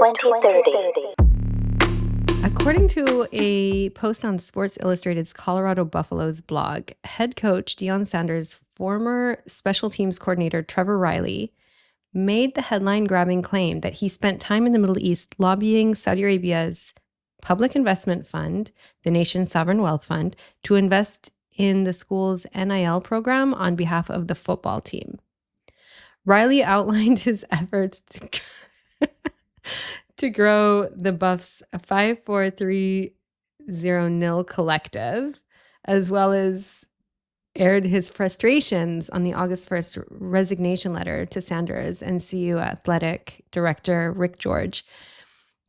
2030. According to a post on Sports Illustrated's Colorado Buffaloes blog, head coach DEON Sanders' former special teams coordinator Trevor Reilly made the headline-grabbing claim that he spent time in the Middle East lobbying Saudi Arabia's public investment fund, the nation's sovereign wealth fund, to invest in the school's NIL program on behalf of the football team. Reilly outlined his efforts to grow the Buffs' 5-4-3-0 NIL collective, as well as aired his frustrations on the August 1st resignation letter to Sanders and CU athletic director Rick George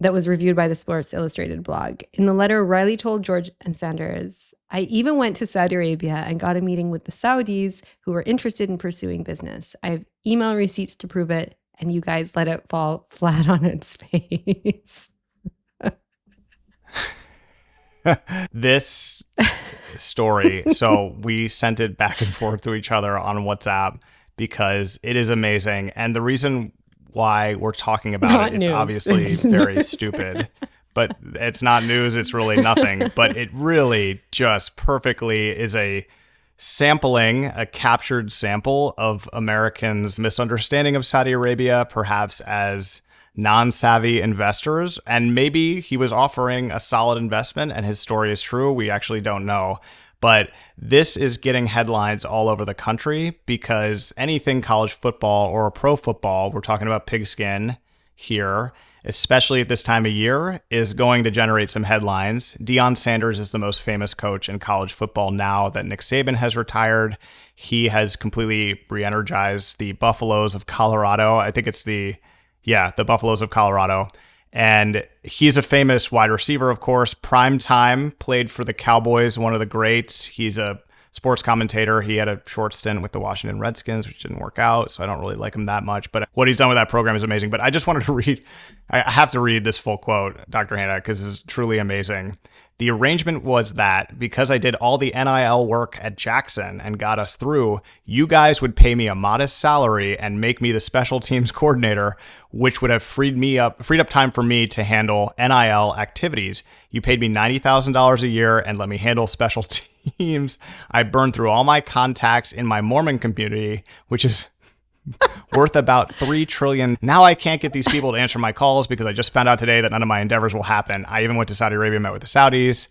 that was reviewed by the Sports Illustrated blog. In the letter, Reilly told George and Sanders, "I even went to Saudi Arabia and got a meeting with the Saudis who were interested in pursuing business. I have email receipts to prove it, and you guys let it fall flat on its face." This story, so we sent it back and forth to each other on WhatsApp because it is amazing. And the reason why we're talking about it's obviously very stupid, but it's not news. It's really nothing, but it really just perfectly is a captured sample of Americans' misunderstanding of Saudi Arabia, perhaps as non-savvy investors. And maybe he was offering a solid investment and his story is true. We actually don't know. But this is getting headlines all over the country because anything college football or pro football, we're talking about pigskin here, especially at this time of year, is going to generate some headlines. DEON Sanders is the most famous coach in college football now that Nick Saban has retired. He has completely re-energized the Buffaloes of Colorado. I think it's the Buffaloes of Colorado. And he's a famous wide receiver, of course. Prime time, played for the Cowboys, one of the greats. He's a sports commentator. He had a short stint with the Washington Redskins, which didn't work out, so I don't really like him that much. But what he's done with that program is amazing. But I just wanted to I have to read this full quote, Dr. Hannah, because it's truly amazing. "The arrangement was that because I did all the NIL work at Jackson and got us through, you guys would pay me a modest salary and make me the special teams coordinator, which would have freed up time for me to handle NIL activities. You paid me $90,000 a year and let me handle special teams. I burned through all my contacts in my Mormon community, which is worth about $3 trillion. Now I can't get these people to answer my calls because I just found out today that none of my endeavors will happen. I even went to Saudi Arabia, met with the Saudis.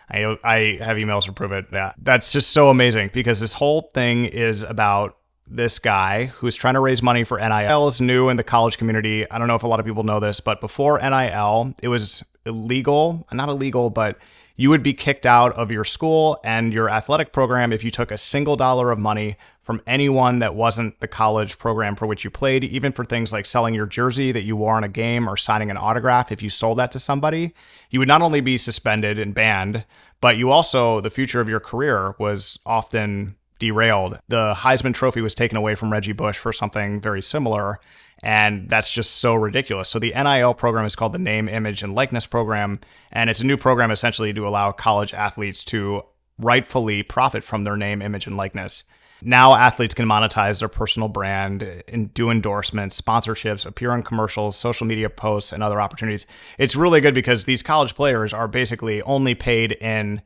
I have emails to prove it." Yeah, that's just so amazing because this whole thing is about this guy who's trying to raise money for NIL. NIL is new in the college community. I don't know if a lot of people know this, but before NIL, it was not illegal, but you would be kicked out of your school and your athletic program if you took a single dollar of money from anyone that wasn't the college program for which you played, even for things like selling your jersey that you wore in a game or signing an autograph. If you sold that to somebody, you would not only be suspended and banned, but the future of your career was often derailed. The Heisman Trophy was taken away from Reggie Bush for something very similar, and that's just so ridiculous. So the NIL program is called the Name, Image, and Likeness Program, and it's a new program essentially to allow college athletes to rightfully profit from their name, image, and likeness. Now athletes can monetize their personal brand and do endorsements, sponsorships, appear on commercials, social media posts, and other opportunities. It's really good because these college players are basically only paid in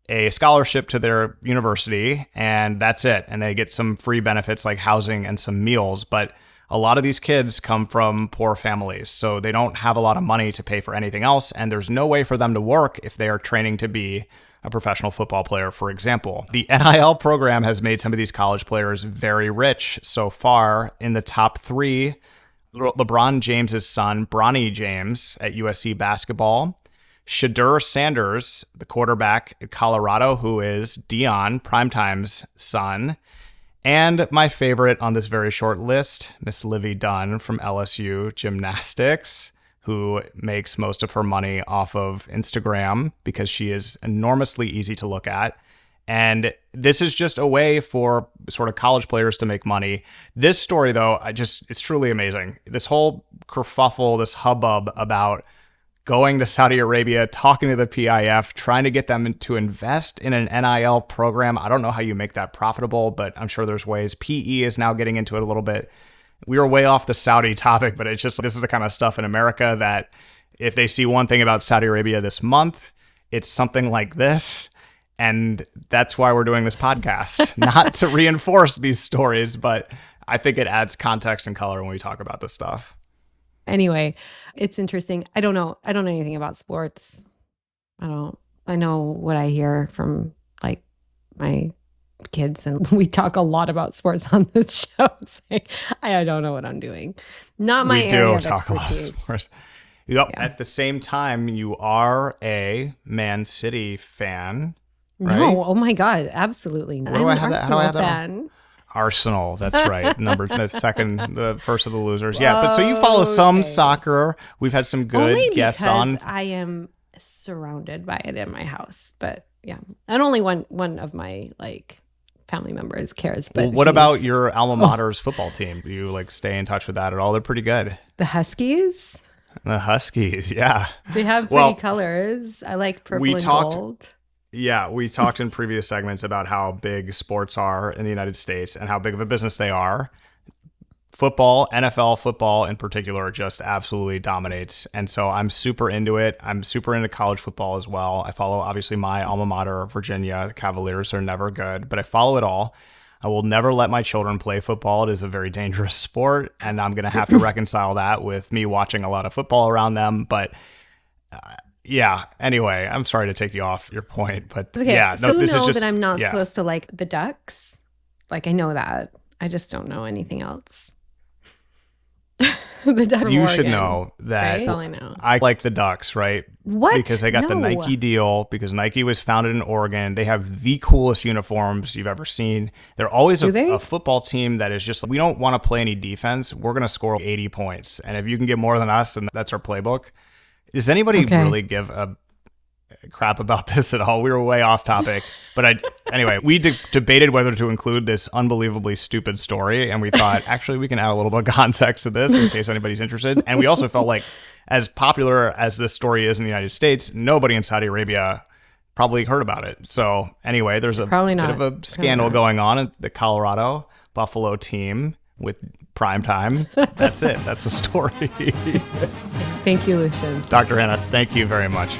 a scholarship to their university, and that's it. And they get some free benefits like housing and some meals. But a lot of these kids come from poor families, so they don't have a lot of money to pay for anything else. And there's no way for them to work if they are training to be a professional football player, for example. The NIL program has made some of these college players very rich so far. In the top three, LeBron James's son, Bronny James at USC basketball, Shedeur Sanders, the quarterback at Colorado, who is Deion Primetime's son, and my favorite on this very short list, Miss Livy Dunn from LSU Gymnastics, who makes most of her money off of Instagram because she is enormously easy to look at. And this is just a way for sort of college players to make money. This story, though, it's truly amazing. This whole kerfuffle, this hubbub about going to Saudi Arabia, talking to the PIF, trying to get them to invest in an NIL program. I don't know how you make that profitable, but I'm sure there's ways. PE is now getting into it a little bit. we were way off the Saudi topic, but it's just, this is the kind of stuff in America that if they see one thing about Saudi Arabia this month, it's something like this. And that's why we're doing this podcast, not to reinforce these stories, but I think it adds context and color when we talk about this stuff. Anyway, it's interesting. I don't know anything about sports. I know what I hear from like my kids, and we talk a lot about sports on this show. It's like, I don't know what I'm doing. Not my area of expertise. We do talk a lot of sports. Yep. Yeah. At the same time, you are a Man City fan, right? No, oh my God, absolutely not. How do I have that? Arsenal, that's right. The first of the losers. Whoa, yeah, but so you follow some soccer. We've had some good guests on. I am surrounded by it in my house, but yeah, and only one of my like family members cares. But what about your alma mater's football team? Do you like stay in touch with that at all? They're pretty good. The Huskies. The Huskies, yeah. They have pretty colors. I like purple and gold. Yeah, we talked in previous segments about how big sports are in the United States and how big of a business they are. Football, NFL football in particular, just absolutely dominates. And so I'm super into it. I'm super into college football as well. I follow, obviously, my alma mater, Virginia. The Cavaliers are never good, but I follow it all. I will never let my children play football. It is a very dangerous sport, and I'm going to have to reconcile that with me watching a lot of football around them. But yeah, anyway, I'm sorry to take you off your point, but okay, yeah. So this is just that I'm not supposed to like the Ducks. Like, I know that. I just don't know anything else. The Ducks. You should know that. Right? All I know. I like the Ducks, right? What? Because they got the Nike deal, because Nike was founded in Oregon. They have the coolest uniforms you've ever seen. They're always a football team that is just, we don't want to play any defense. We're going to score 80 points. And if you can get more than us, then that's our playbook. Does anybody really give a crap about this at all? We were way off topic. But anyway, we debated whether to include this unbelievably stupid story. And we thought, actually, we can add a little bit of context to this in case anybody's interested. And we also felt like, as popular as this story is in the United States, nobody in Saudi Arabia probably heard about it. So anyway, there's a bit of a scandal going on at the Colorado Buffalo team with prime time. That's it. That's the story. Thank you, Lucian. Dr. Hannah, thank you very much.